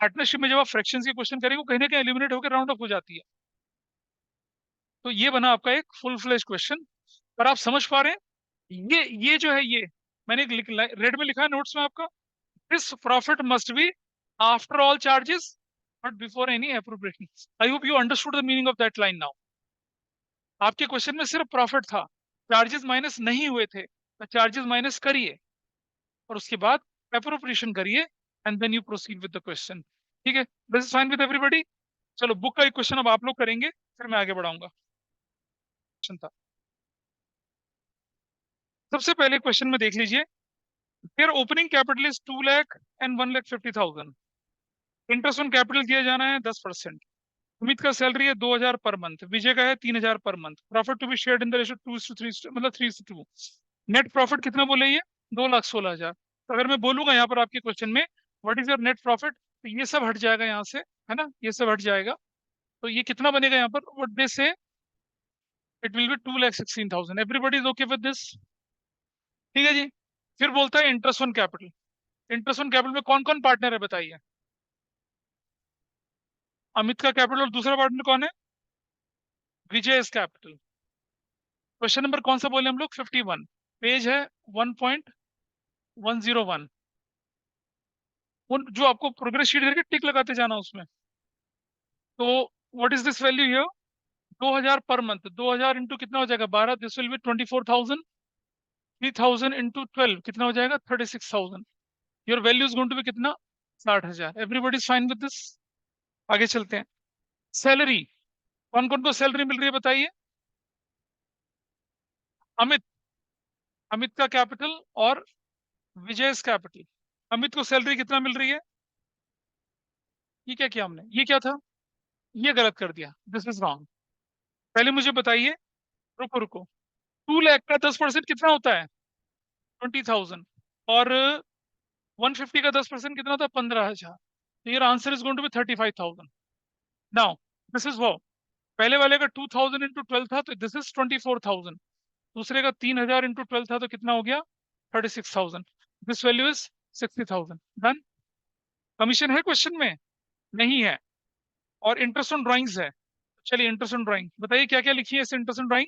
पार्टनरशिप में जब आप फ्रैक्शंस के क्वेश्चन करेंगे, वो कहीं ना कहीं एलिमिनेट होकर राउंड ऑफ हो जाती है। तो ये बना आपका एक फुल फ्लेज क्वेश्चन। पर आप समझ पा रहे हैं, ये जो है, ये मैंने रेड में लिखा है नोट्स में आपका, this profit must be after all charges but before any appropriation. I hope you understood the meaning of that line now. आपके क्वेश्चन में सिर्फ प्रॉफिट था, चार्जेस माइनस नहीं हुए थे, तो चार्जेस माइनस करिए और उसके बाद अप्रोप्रिएशन करिए, and then you proceed with the question. ठीक है, this is fine with everybody. चलो, बुक का एक क्वेश्चन अब आप लोग करेंगे, फिर मैं आगे बढ़ाऊंगा। क्वेश्चन था, सबसे पहले क्वेश्चन में देख लीजिए। Their opening capital is 2 lakh and 1,50,000। Interest on capital दिया जाना है 10%। अमित का सैलरी है 2,000 पर मंथ, विजय का है 3,000 पर month. Profit to be shared in the ratio 2:3, मतलब 3:2। नेट प्रॉफिट कितना बोले ये, 2,16,000। तो अगर मैं बोलूंगा यहाँ पर आपके क्वेश्चन में what is your net profit, तो ये सब हट जाएगा यहाँ से, है ना, ये सब हट जाएगा। तो ये कितना बनेगा यहाँ पर, व्हाट दे से, it will be 2,16,000। Everybody is okay with this. ठीक है जी। फिर बोलता है interest on capital. Interest on capital में कौन कौन पार्टनर है बताइए। अमित का कैपिटल, और दूसरा पार्टनर कौन है, विजय कैपिटल। क्वेश्चन नंबर कौन सा बोले हम लोग, 51, पेज है 1.101। जो आपको प्रोग्रेस शीट करके टिक लगाते जाना उसमें। तो what is this value here, 2,000 per month, 2,000 into कितना हो जाएगा 12, दिस विल बी 24,000। 3,000 इंटू 12 कितना हो जाएगा 36,000। Your value is going to be कितना, 60,000। Everybody is fine with this. आगे चलते हैं। सैलरी, कौन कौन को सैलरी मिल रही है बताइए। अमित, अमित का कैपिटल और विजय कैपिटल। अमित को सैलरी कितना मिल रही है, ये क्या किया हमने, ये क्या था, ये गलत कर दिया, दिस इज रॉन्ग। पहले मुझे बताइए, रुको रुको, 2 लाख का 10% कितना होता है, 20,000। और 150 का 10% कितना होता है, 15,000। तो your answer is going to be 35,000। Now this is वो, पहले वाले का 2,000 इंटू 12 था, तो दिस इज 24,000। दूसरे का 3,000 इंटू 12 था, तो कितना हो गया 36,000। This value is 60,000। Done. Commission है क्वेश्चन में, नहीं है। और इंटरेस्ट ऑन ड्राइंग्स है। चलिए, इंटरेस्ट ऑन ड्राइंग बताइए क्या क्या लिखी है इस इंटरेस्ट ऑन ड्राइंग।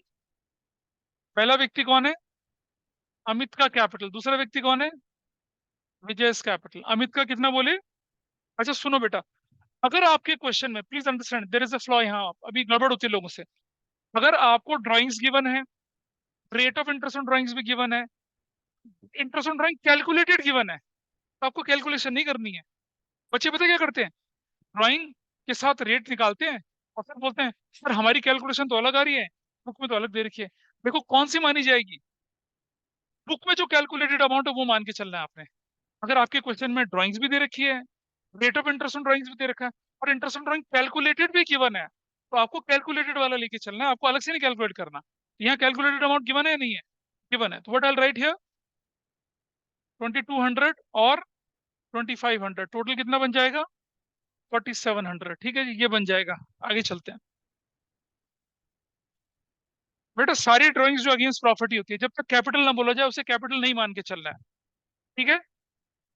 पहला व्यक्ति कौन है, अमित का कैपिटल। दूसरा व्यक्ति कौन है, विजय कैपिटल। अमित का कितना बोले, अच्छा सुनो बेटा, अगर आपके क्वेश्चन में, please understand there is a flaw, यहाँ अभी गड़बड़ होती है लोगों से। अगर आपको ड्राइंग्स गिवन है, rate of interest on drawings भी गिवन है, interest on drawing calculated given है, तो आपको कैलकुलेशन नहीं करनी है। बच्चे पता क्या करते हैं, ड्राइंग के साथ रेट निकालते हैं और फिर बोलते हैं सर हमारी कैलकुलेशन तो अलग आ रही है, बुक में तो अलग दे रखी है। देखो कौन सी मानी जाएगी, बुक में जो कैलकुलेटेड अमाउंट है वो मान के चलना है आपने। अगर आपके क्वेश्चन में ड्राइंग्स भी दे रखी है, rate of interest on drawings भी दे रखा है, और इंटरेस्ट ऑन ड्राइंग कैलकुलेटेड भी गिवन है, तो आपको कैलकुलेटेड वाला लेके चलना है, आपको अलग से नहीं कैलकुलेट करना। यहाँ कैलकुलेटेड अमाउंट गिवन है या नहीं है, गिवन है, तो व्हाट आई राइट हियर, 2,200 और 2,500, टोटल कितना बन जाएगा, 4,700। ठीक है जी, ये बन जाएगा। आगे चलते हैं। बेटा सारी ड्राइंग्स जो अगेंस्ट प्रॉपर्टी होती है, जब तक कैपिटल ना बोला जाए उसे कैपिटल नहीं मान के चलना है। ठीक है,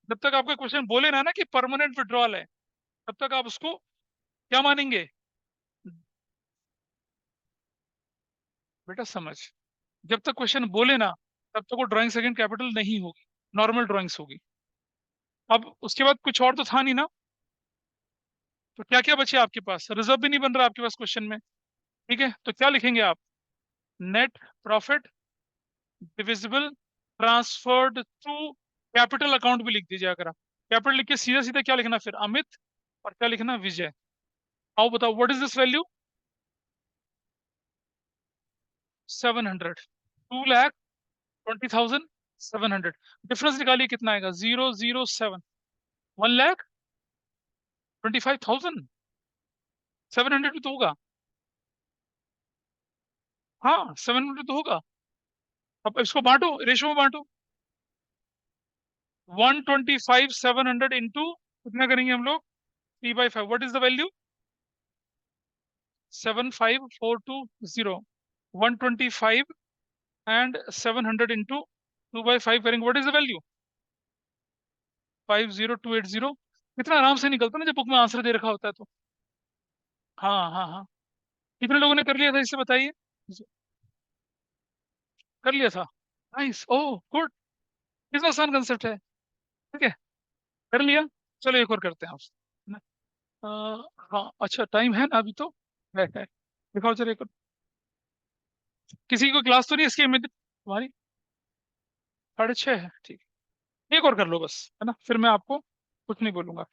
जब तक आपका क्वेश्चन बोले ना कि परमानेंट विड्रॉल है, तब तक आप उसको क्या मानेंगे, बेटा समझ, जब तक क्वेश्चन बोले ना तब तक वो ड्राइंग सेकंड कैपिटल नहीं होगी, नॉर्मल ड्राइंग्स होगी। अब उसके बाद कुछ और तो था नहीं ना, तो क्या क्या बचे आपके पास, रिजर्व भी नहीं बन रहा आपके पास क्वेश्चन में। ठीक है, तो क्या लिखेंगे आप, net profit divisible transferred to capital account भी लिख दीजिए। अगर आप कैपिटल लिख के सीधा सीधा क्या लिखना फिर, अमित, और क्या लिखना, विजय। आओ बताओ, what is this value, 700, 2,20,700। Difference निकालिए कितना आएगा, 007, 1,25,700 तो होगा। हाँ 700 तो होगा। अब इसको बांटो, रेशो में बांटो, 125,700 इंटू कितना करेंगे हम लोग, 3/5, what is the value, 75420। 125 and 700 into 2/5 करेंगे, व्हाट इज द वैल्यू, 50280। कितना आराम से निकलता है ना जब बुक में आंसर दे रखा होता है तो। हाँ हाँ हाँ, कितने लोगों ने कर लिया था इससे बताइए, कर लिया था, नाइस, ओह गुड, कितना आसान कंसेप्ट है। ठीक है, कर लिया। चलो एक और करते हैं आपसे ना। हाँ अच्छा, टाइम है ना अभी तो, है। दिखाओ चलो एक और। किसी को क्लास तो नहीं इसकी में तुम्हारी, 6:30 है, ठीक है। एक और कर लो बस, है ना, फिर मैं आपको कुछ नहीं बोलूंगा।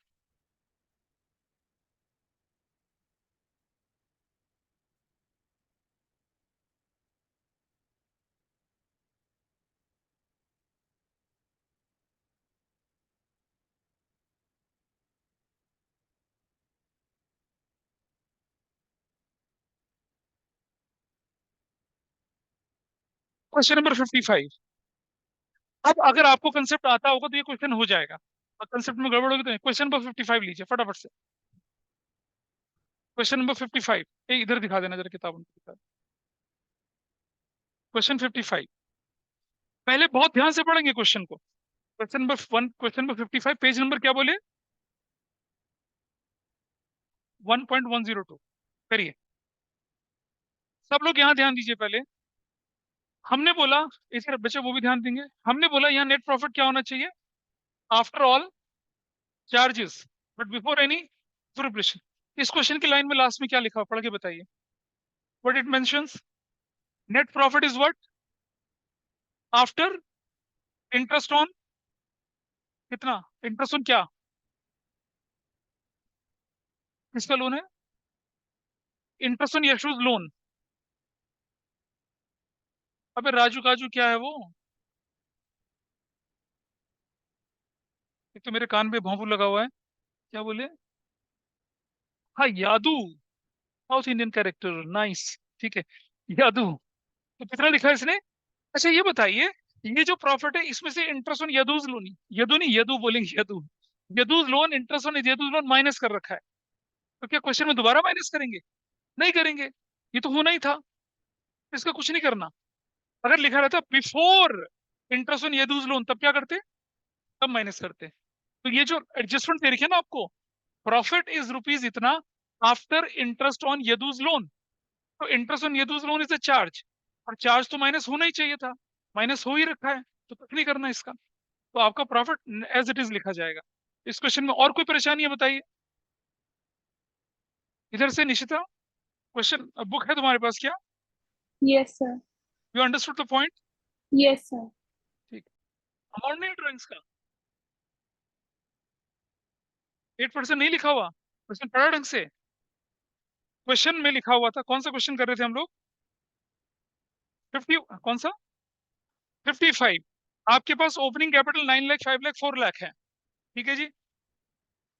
Question number 55। अब अगर आपको कंसेप्ट आता होगा तो ये क्वेश्चन हो जाएगा, और कंसेप्ट में गड़बड़ होगी तो क्वेश्चन नंबर 55 लीजिए फटाफट से। क्वेश्चन नंबर 55, इधर दिखा देना जरा किताब में। क्वेश्चन 55, पहले बहुत ध्यान से पढ़ेंगे क्वेश्चन को। Question number 1, question number 55, page number क्या बोले, 1.102। करिए, सब लोग यहाँ ध्यान दीजिए पहले। हमने बोला, इसे बच्चे वो भी ध्यान देंगे, हमने बोला यहाँ नेट प्रॉफिट क्या होना चाहिए, after all charges but before any preparation. इस क्वेश्चन की लाइन में लास्ट में क्या लिखा हुआ, पढ़ के बताइए, what it mentions, net profit is what, after interest on, कितना, इंटरेस्ट ऑन क्या, किसका लोन है, इंटरेस्ट ऑन यशूज लोन। अबे राजू काजू क्या है वो, एक तो मेरे कान पे भोंपू लगा हुआ है, क्या बोले, हाँ यादू, साउथ इंडियन कैरेक्टर, नाइस, ठीक है, यादू। तो कितना लिखा है इसने। अच्छा ये बताइए, ये जो प्रॉफिट है इसमें से interest on Yadu's loan, Yadu नहीं यदू बोलेंगे, Yadu, Yadu's loan, interest on Yadu's loan minus कर रखा है। तो क्या क्वेश्चन में दोबारा माइनस करेंगे, नहीं करेंगे, ये तो होना ही था, इसका कुछ नहीं करना। अगर लिखा रहता before interest on Yadu's loan तब क्या करते, तब माइनस करते। तो ये जो एडजस्टमेंट दे रखी है ना आपको, प्रॉफिट इज रुपीज इतना after interest on Yadu's loan, तो interest on Yadu's loan is a charge, और चार्ज तो माइनस होना ही चाहिए था, माइनस हो ही रखा है, तो कुछ नहीं करना इसका। तो आपका प्रॉफिट एज इट इज लिखा जाएगा। इस क्वेश्चन में और कोई परेशानी है बताइए, इधर से निशिता, क्वेश्चन बुक है तुम्हारे पास क्या, Yes, sir. You understood the point. Yes, sir. ठीक, अमाउंट नहीं ड्राइंग्स का, 8% नहीं लिखा हुआ, क्वेश्चन पढ़ा ढंग से, क्वेश्चन में लिखा हुआ था, कौन सा क्वेश्चन कर रहे थे हम लोग, 50, कौन सा, 55। आपके पास ओपनिंग कैपिटल 9 लाख, 5 लाख, 4 लाख है, ठीक है जी।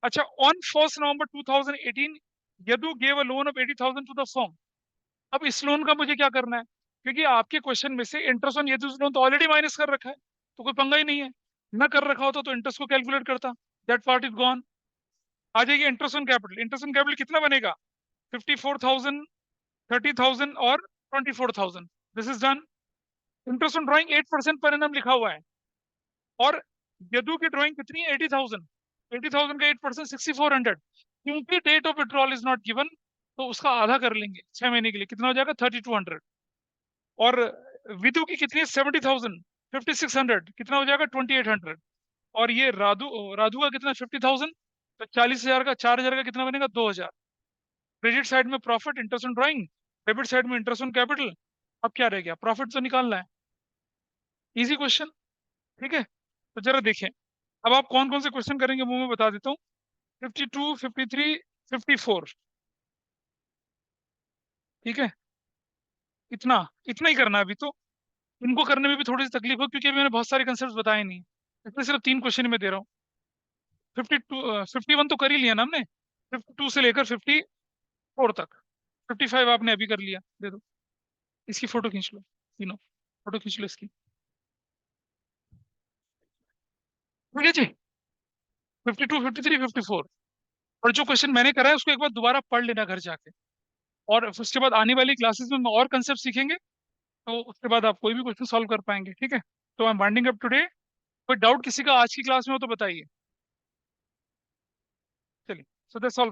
अच्छा, on 1 November 2018 Yadu gave a loan of 80,000 to the firm. अब इस लोन का मुझे क्या करना है, क्योंकि आपके क्वेश्चन में से इंटरेस्ट ऑन यदु लोन तो ऑलरेडी माइनस कर रखा है, तो कोई पंगा ही नहीं है, ना कर रखा होता तो इंटरेस्ट को कैलकुलेट करता, दैट पार्ट इज गॉन। आ जाइए interest on capital, interest on capital कितना बनेगा, 54,000, 30,000 और 24,000, this is done. Interest on drawing 8% per annum लिखा हुआ है, और यदु की ड्राइंग कितनी है, 80,000, 80,000 का 8%, 6,400। क्योंकि date of withdrawal is not given, तो उसका आधा कर लेंगे 6 महीने के लिए, कितना हो जाएगा, 3,200। और विदु की कितनी है? 70,000। 5,600 कितना हो जाएगा? 2,800। और ये राधु राधु का कितना? 50,000। तो 40,000 का 4,000 का कितना बनेगा? 2,000। क्रेडिट साइड में profit, interest on drawing. Debit side में इंटरेस्ट ऑन कैपिटल। अब क्या रह गया? प्रॉफिट तो निकालना है। Easy question. ठीक है, तो जरा देखें। अब आप कौन कौन से क्वेश्चन करेंगे वो मैं बता देता हूँ। 52, 53, 54। ठीक है, इतना इतना ही करना है अभी तो। इनको करने में भी थोड़ी सी तकलीफ हो, क्योंकि अभी मैंने बहुत सारे कंसेप्ट बताए नहीं, इसमें सिर्फ 3 क्वेश्चन में दे रहा हूँ। 52, 51 तो कर ही लिया ना हमने। 52 से लेकर 54 तक। 55 आपने अभी कर लिया, दे दो। इसकी फोटो खींच लो, तीनों फोटो खींच लो इसकी। ठीक है जी। 52, 53, 54। और जो क्वेश्चन मैंने करा है उसको एक बार दोबारा पढ़ लेना घर जाके। और उसके बाद आने वाली क्लासेस में और कंसेप्ट सीखेंगे, तो उसके बाद आप कोई भी क्वेश्चन सॉल्व कर पाएंगे। ठीक है, तो I am winding up today. कोई डाउट किसी का आज की क्लास में हो तो बताइए। चलिए, सो दैट्स ऑल।